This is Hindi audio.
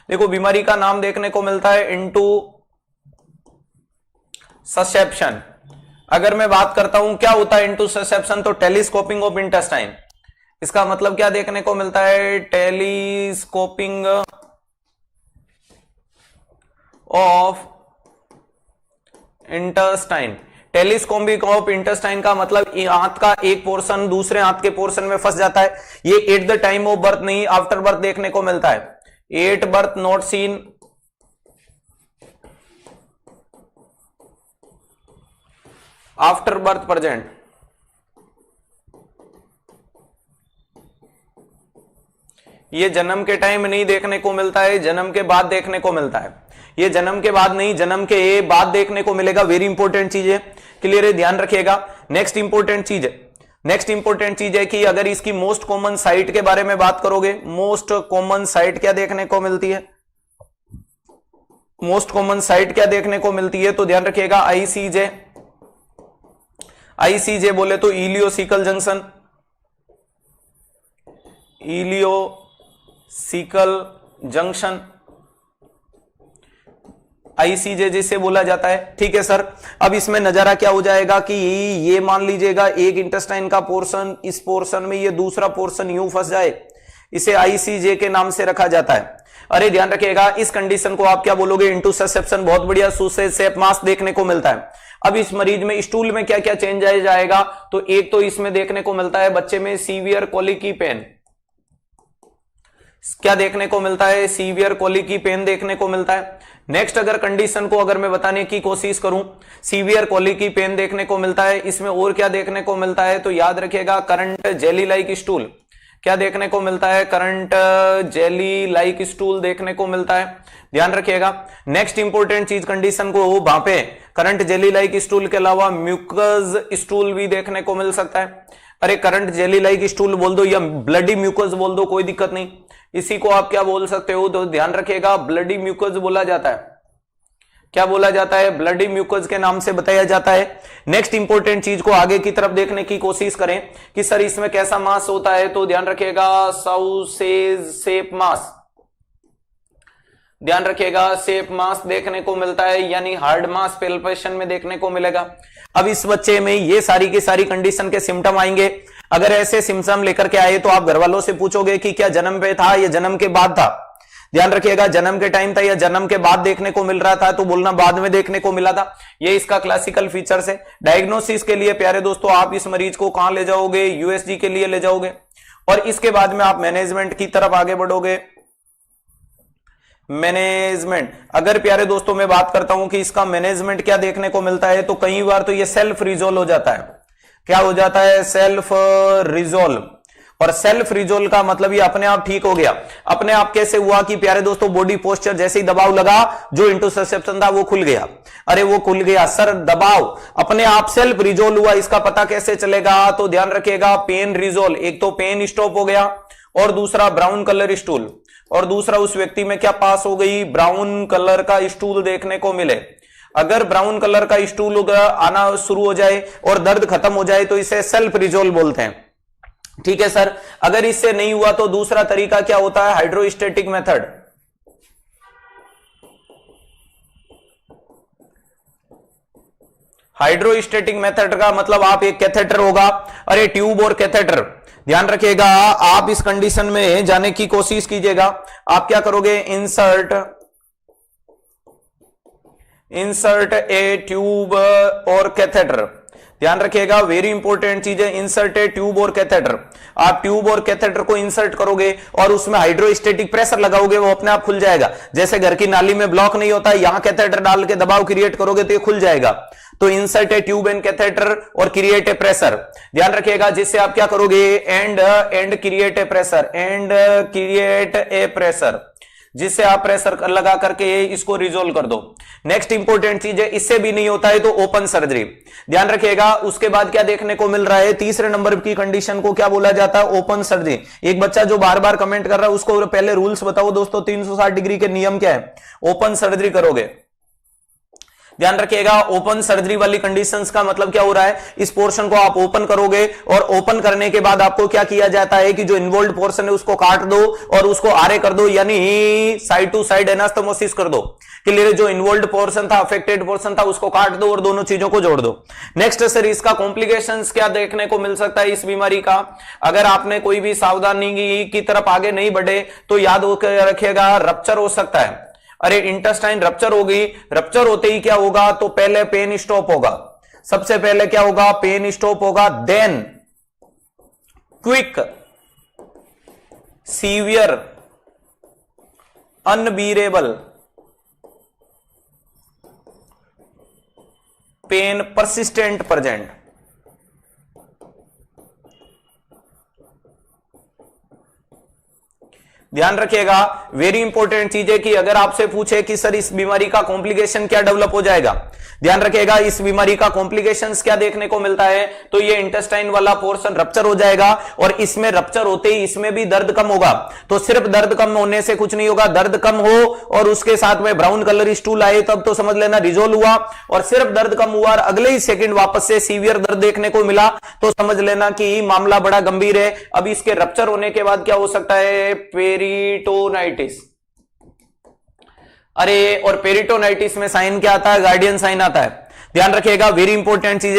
देखो बीमारी का नाम देखने को मिलता है इनटू ससेप्शन। अगर मैं बात करता हूं क्या होता है इनटू ससेप्शन, तो टेलीस्कोपिंग ऑफ इंटेस्टाइन। इसका मतलब क्या देखने को मिलता है, telescoping of intestine. Telescoping of intestine का मतलब आंत का एक पोर्शन दूसरे आंत के पोर्शन में फंस जाता है। ये at the time of birth नहीं, आफ्टर बर्थ देखने को मिलता है। At birth not seen, after birth present. ये जन्म के टाइम नहीं देखने को मिलता है, जन्म के बाद देखने को मिलता है। ये जन्म के बाद नहीं, जन्म के बाद देखने को मिलेगा। वेरी इंपॉर्टेंट चीज है, क्लियर है, ध्यान रखिएगा। नेक्स्ट इंपॉर्टेंट चीज है कि अगर इसकी मोस्ट कॉमन साइट के बारे में बात करोगे, मोस्ट कॉमन साइट क्या देखने को मिलती है, मोस्ट कॉमन साइट क्या देखने को मिलती है, तो ध्यान रखिएगा आईसीजे। आईसीजे बोले तो ileocaecal junction, ileocaecal junction, ICJ जिसे बोला जाता है। ठीक है सर, अब इसमें नजारा क्या हो जाएगा कि ये मान लीजिएगा एक इंटेस्टाइन का पोर्शन, इस पोर्शन में ये दूसरा पोर्शन यूं फंस जाए, इसे आईसीजे के नाम से रखा जाता है। अरे ध्यान रखिएगा, इस कंडीशन को आप क्या बोलोगे, इनटू ससेप्शन। बहुत बढ़िया, सूसेज शेप मास देखने को मिलता है। अब इस मरीज में स्टूल में क्या क्या चेंज आ जाएगा, तो एक तो इसमें देखने को मिलता है बच्चे में सीवियर कोलिकी पेन। क्या देखने को मिलता है, सीवियर कोलिकी पेन देखने को मिलता है। नेक्स्ट अगर कंडीशन को अगर मैं बताने की कोशिश करूं, सीवियर कोलिकी पेन देखने को मिलता है। इसमें और क्या देखने को मिलता है, तो याद रखिएगा करंट जेली लाइक स्टूल। क्या देखने को मिलता है, करंट जेली लाइक स्टूल देखने को मिलता है, ध्यान रखिएगा। नेक्स्ट इंपॉर्टेंट चीज कंडीशन को वहां पे करंट जेली लाइक स्टूल के अलावा म्यूकस स्टूल भी देखने को मिल सकता है। अरे करंट जेली लाइक स्टूल बोल दो या ब्लडी म्यूकस बोल दो, कोई दिक्कत नहीं। इसी को आप क्या बोल सकते हो, तो ध्यान रखिएगा ब्लडी म्यूकस बोला जाता है। क्या बोला जाता है, ब्लडी म्यूकस के नाम से बताया जाता है। नेक्स्ट इंपॉर्टेंट चीज को आगे की तरफ देखने की कोशिश करें कि सर इसमें कैसा मास होता है, तो ध्यान रखिएगा सॉसेज शेप मास, ध्यान रखिएगा शेप मास देखने को मिलता है, यानी हार्ड मास पेल्पेशन में देखने को मिलेगा। अब इस बच्चे में ये सारी की सारी कंडीशन के सिम्टम आएंगे। अगर ऐसे सिम्टम लेकर के आए तो आप घर वालों से पूछोगे कि क्या जन्म पे था या जन्म के बाद था। ध्यान रखिएगा, जन्म के टाइम था या जन्म के बाद देखने को मिल रहा था, तो बोलना बाद में देखने को मिला था। ये इसका क्लासिकल फीचर्स है। डायग्नोसिस के लिए प्यारे दोस्तों आप इस मरीज को कहां ले जाओगे, यूएसजी के लिए ले जाओगे, और इसके बाद में आप मैनेजमेंट की तरफ आगे बढ़ोगे। मैनेजमेंट, अगर प्यारे दोस्तों मैं बात करता हूं कि इसका मैनेजमेंट क्या देखने को मिलता है, तो कई बार तो ये सेल्फ रिजोल्व हो जाता है। क्या हो जाता है, सेल्फ रिजोल्व। और सेल्फ रिजोल्व का मतलब ये अपने आप ठीक हो गया। अपने आप कैसे हुआ कि प्यारे दोस्तों बॉडी पोस्चर जैसे ही दबाव लगा, जो इंटरसेप्शन था वो खुल गया। अरे वो खुल गया सर, दबाव अपने आप सेल्फ रिजोल्व हुआ, इसका पता कैसे चलेगा, तो ध्यान रखिएगा पेन रिजोल्व। एक तो पेन स्टॉप हो गया, और दूसरा ब्राउन कलर स्टूल, और दूसरा उस व्यक्ति में क्या पास हो गई, ब्राउन कलर का स्टूल देखने को मिले। अगर ब्राउन कलर का स्टूल आना शुरू हो जाए और दर्द खत्म हो जाए तो इसे सेल्फ रिजोल्व बोलते हैं। ठीक है सर, अगर इससे नहीं हुआ तो दूसरा तरीका क्या होता है, हाइड्रोस्टेटिक मेथड। हाइड्रोस्टेटिक मेथड का मतलब आप एक कैथेटर होगा, अरे ट्यूब और कैथेटर, ध्यान रखिएगा। आप इस कंडीशन में जाने की कोशिश कीजिएगा। आप क्या करोगे, इंसर्ट ए ट्यूब और कैथेटर, ध्यान रखिएगा वेरी इंपॉर्टेंट चीज है, इंसर्ट ए ट्यूब और कैथेटर। आप ट्यूब और कैथेटर को इंसर्ट करोगे और उसमें हाइड्रोस्टेटिक प्रेशर लगाओगे, वो अपने आप खुल जाएगा। जैसे घर की नाली में ब्लॉक नहीं होता, यहां कैथेटर डाल के दबाव क्रिएट करोगे तो ये खुल जाएगा। तो insert A tube and catheter और क्रिएट ए प्रेशर, ध्यान रखिएगा, जिससे आप क्या करोगे, and create a pressure, and create a pressure, जिससे आप प्रेशर लगा करके इसको रिजोल्व कर दो। नेक्स्ट इंपॉर्टेंट चीज है, इससे भी नहीं होता है तो ओपन सर्जरी, ध्यान रखिएगा। उसके बाद क्या देखने को मिल रहा है, तीसरे नंबर की कंडीशन को क्या बोला जाता है, ओपन सर्जरी। एक बच्चा जो बार बार कमेंट कर रहा है उसको पहले रूल्स बताओ दोस्तों, 360 डिग्री के नियम क्या है। ओपन सर्जरी करोगे, ध्यान रखिएगा ओपन सर्जरी वाली कंडीशंस का मतलब क्या हो रहा है, इस पोर्शन को आप ओपन करोगे और ओपन करने के बाद आपको क्या किया जाता है कि जो इन्वॉल्व पोर्शन है उसको काट दो और उसको आरे कर दो, यानी साइड टू साइड एनास्टोमोसिस कर दो। क्लियर? जो इन्वॉल्व पोर्शन था, अफेक्टेड पोर्शन था, उसको काट दो और दोनों चीजों को जोड़ दो। नेक्स्ट सर, इसका कॉम्प्लिकेशंस क्या देखने को मिल सकता है इस बीमारी का? अगर आपने कोई भी सावधानी की तरफ आगे नहीं बढ़े तो याद रखिएगा रप्चर हो सकता है। अरे इंटेस्टाइन रप्चर होगी, रप्चर होते ही क्या होगा, तो पहले पेन स्टॉप होगा, सबसे पहले क्या होगा, पेन स्टॉप होगा, then quick severe unbearable pain persistent present. ध्यान रखिएगा, वेरी इंपॉर्टेंट चीज है कि अगर आपसे पूछे कि सर इस बीमारी का कॉम्प्लिकेशन क्या डेवलप हो जाएगा, ध्यान रखिएगा इस बीमारी का कॉम्प्लिकेशंस क्या देखने को मिलता है, तो ये इंटेस्टाइन वाला पोर्शन रप्चर हो जाएगा और इसमें रप्चर होते ही इसमें भी दर्द कम होगा। तो सिर्फ दर्द कम होने से कुछ नहीं होगा, दर्द कम हो और उसके साथ में ब्राउन कलर स्टूल आए तब तो समझ लेना रिजोल्व हुआ, और सिर्फ दर्द कम हुआ और अगले ही सेकंड वापस से सीवियर दर्द देखने को मिला तो समझ लेना कि मामला बड़ा गंभीर है। अब इसके रप्चर होने के बाद क्या हो सकता है, पेरिटोनाइटिस। अरे और पेरिटोनाइटिस में साइन क्या आता है, गार्डियन साइन आता है। ध्यान रखिएगा, वेरी इंपॉर्टेंट चीज है।